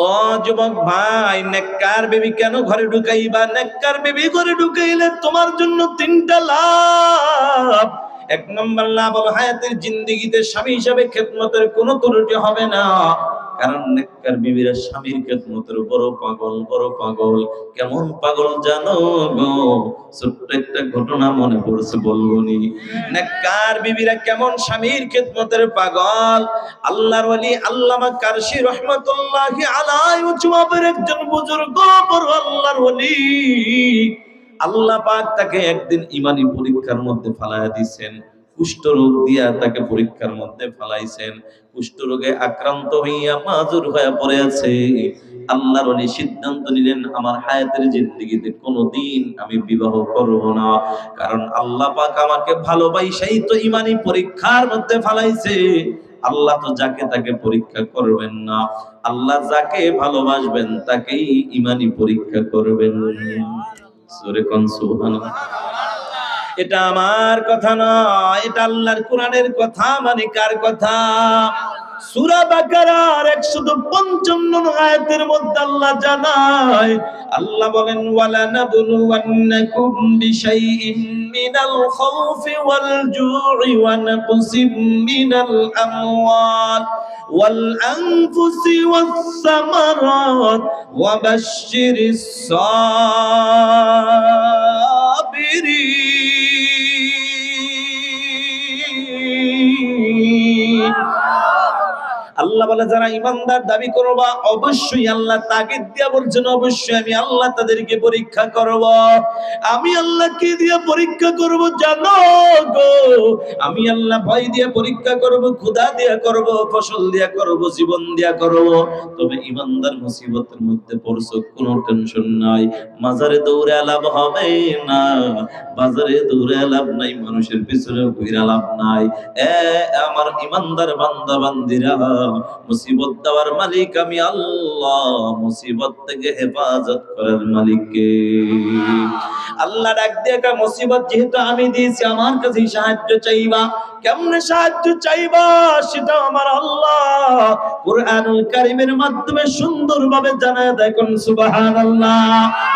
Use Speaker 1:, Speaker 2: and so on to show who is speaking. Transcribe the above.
Speaker 1: ও যুবক ভাই, নেককার বিবি কেন ঘরে ঢুকাইবা? নেককার বিবি ঘরে ঢুকাইলে তোমার জন্য তিনটা লাভ। এক নম্বর লাভ হলো হায়াতের জিন্দেগিতে স্বামী হিসাবে খেদমতের কোনো ত্রুটি হবে না। কারণ নেককার বিবিরা স্বামীর খেদমতের বড় পাগল, বড় পাগল। কেমন পাগল জানো গো? ছোট্ট একটা ঘটনা মনে পড়ছে, বলবনি। নেককার বিবিরা কেমন স্বামীর খেদমতের পাগল। আল্লাহর ওলি আল্লামা কারশি রহমাতুল্লাহি আলাইহি ওয়াজমাবের একজন বুজুর্গ বড় আল্লাহর ওলি। আল্লাহ পাক তাকে একদিন ঈমানি পরীক্ষার মধ্যে ফালায়া দিয়েছেন। কুষ্ঠ রোগ দিয়া তাকে পরীক্ষার মধ্যে ফালাইছেন। কুষ্ঠ রোগে আক্রান্ত হইয়া মাজুর হয়ে পড়ে আছে। আল্লাহর ওলি সিদ্ধান্ত নিলেন, আমার হায়াতের জিন্দেগিতে কোনোদিন আমি বিবাহ করব না। কারণ আল্লাহ পাক আমাকে ভালোবাসাই তো ঈমানি পরীক্ষার মধ্যে ফালাইছে। আল্লাহ তো যাকে তাকে পরীক্ষা করবেন না। আল্লাহ যাকে ভালোবাসবেন তাকেই ঈমানি পরীক্ষা করবেন। সূরা কোন সুবহানাল্লাহ। এটা আমার কথা নয়, এটা আল্লাহর কোরআনের কথা। মানে কার কথা? সূরা বাকারার 155 আয়াতের মধ্যে আল্লাহ জানায়, আল্লাহ বলেন, ওয়ালা নাবলুওয়ান্নাকুম বিশাইইন মিনাল খাউফি ওয়াল জু'i ওয়া নাকসিম মিনাল আমওয়াল ওয়াল আনফুসি ওয়াস সামারাত ওয়া বাশশিরিস সাবিরিন। আল্লাহ বলে, যারা ইমানদার দাবি করবা, অবশ্যই আল্লাহ তাগিদ দিয়া বলছেন, অবশ্যই আমি আল্লাহ তাদেরকে পরীক্ষা করব। আমি আল্লাহ কি দিয়ে পরীক্ষা করব জানো গো? আমি আল্লাহ ভয় দিয়ে পরীক্ষা করব, ক্ষুধা দিয়া করব, ফসল দিয়া করব, জীবন দিয়া করব। তবে ইমানদার মুসিবতের মধ্যে পড়ছো, কোনো টেনশন নাই। মাজারে দৌড়ে লাভ হবে না, বাজারে দৌড়ে লাভ নাই, মানুষের পিছনে ঘুরে লাভ নাই। আমার ইমানদার বান্দা বান্দিরা, মুসিবত দেওয়ার মালিক আমি আল্লাহ, মুসিবত থেকে হেফাজত করার মালিক কে? আল্লাহ ডাক দিয়ে কা, মুসিবত যেহেতু আমি দিয়েছি, আমার কাছে সাহায্য চাইবা। কেমনে সাহায্য চাইবা সেটা আমার আল্লাহ কুরআনুল কারীমের মাধ্যমে সুন্দরভাবে জানায় দেন। সুবহানাল্লাহ।